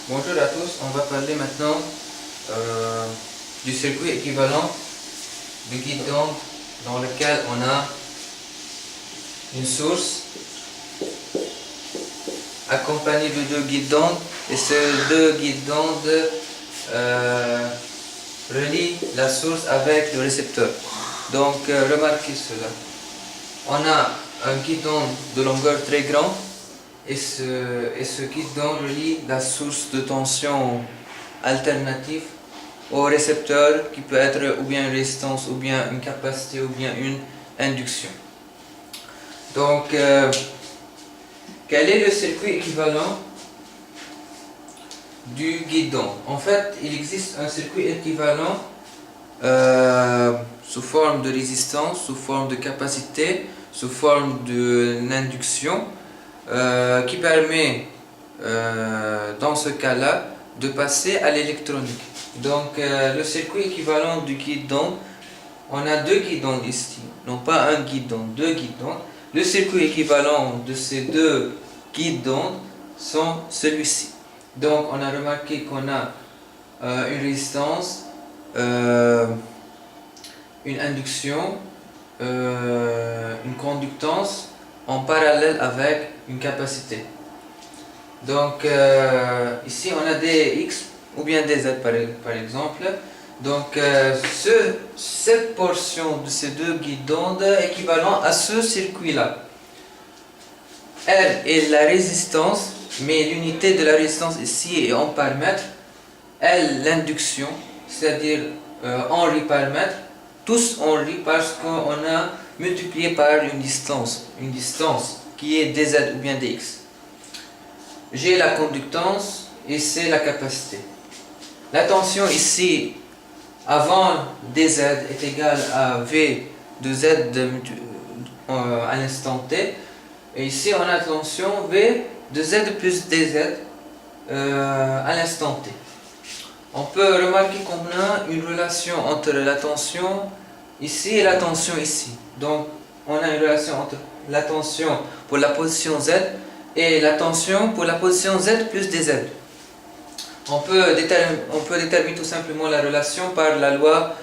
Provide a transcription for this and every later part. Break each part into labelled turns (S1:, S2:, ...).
S1: Bonjour à tous, on va parler maintenant du circuit équivalent du guidon dans lequel on a une source accompagnée de deux guidons et ces deux guidons relient la source avec le récepteur. Donc remarquez cela. On a un guidon de longueur très grande et ce guidon relie la source de tension alternative au récepteur qui peut être ou bien une résistance ou bien une capacité ou bien une induction. Donc quel est le circuit équivalent du guidon? En fait, il existe un circuit équivalent sous forme de résistance, sous forme de capacité, sous forme d'induction qui permet dans ce cas-là de passer à l'électronique. Donc le circuit équivalent du guidon, on a deux guidons ici, non pas un guidon, deux guidons. Le circuit équivalent de ces deux guidons sont celui-ci. Donc on a remarqué qu'on a une résistance, une induction, une conductance en parallèle avec une capacité. Donc ici on a des X ou bien des Z par exemple. Donc cette portion de ces deux guidons est équivalent à ce circuit-là. R est la résistance, mais l'unité de la résistance ici est en par mètre. L l'induction, c'est-à-dire Henri par mètre. Tous Henri parce qu'on a multiplié par une distance qui est dz ou bien dx. G la conductance et C la capacité. La tension ici avant dz est égale à V de z à l'instant t. Et ici on a tension V de z plus dz à l'instant t. On peut remarquer qu'on a une relation entre la tension ici et la tension ici. Donc on a une relation entre la tension pour la position z et la tension pour la position z plus dz. On peut déterminer tout simplement la relation par la loi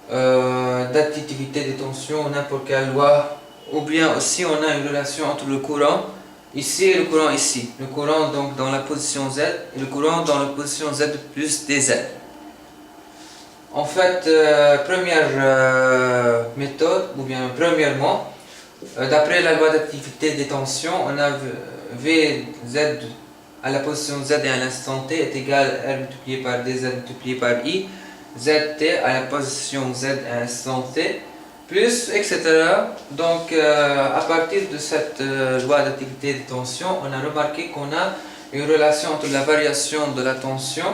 S1: d'additivité des tensions, n'importe quelle loi, ou bien aussi on a une relation entre le courant ici et le courant ici. Le courant donc dans la position z et le courant dans la position z plus dz. En fait, première méthode, ou bien premièrement, d'après la loi d'additivité des tensions, on a Vz à la position z et à l'instant t est égal à R multiplié par dz multiplié par I, zt à la position z et à l'instant t, plus etc. Donc à partir de cette loi d'activité des tensions, on a remarqué qu'on a une relation entre la variation de la tension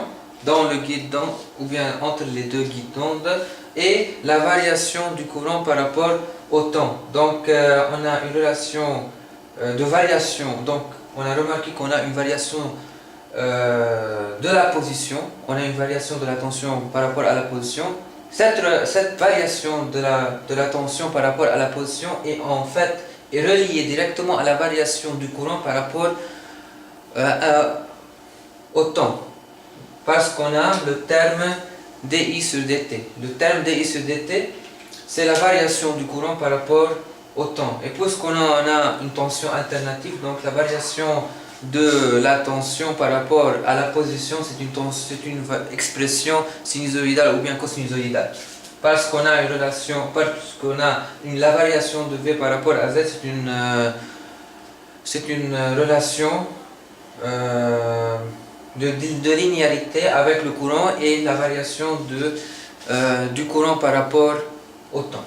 S1: dans le guidon ou bien entre les deux guidons et la variation du courant par rapport au temps. Donc on a une relation de variation. Donc on a remarqué qu'on a une variation de la position, on a une variation de la tension par rapport à la position. Cette variation de la tension par rapport à la position est en fait reliée directement à la variation du courant par rapport au temps. Parce qu'on a le terme dI sur dt. Le terme dI sur dt, c'est la variation du courant par rapport au temps. Et puisqu'on a une tension alternative, donc la variation de la tension par rapport à la position, c'est une expression sinusoïdale ou bien cosinusoïdale. Parce qu'on a une relation, la variation de V par rapport à Z, c'est une relation de linéarité avec le courant et la variation du courant par rapport au temps.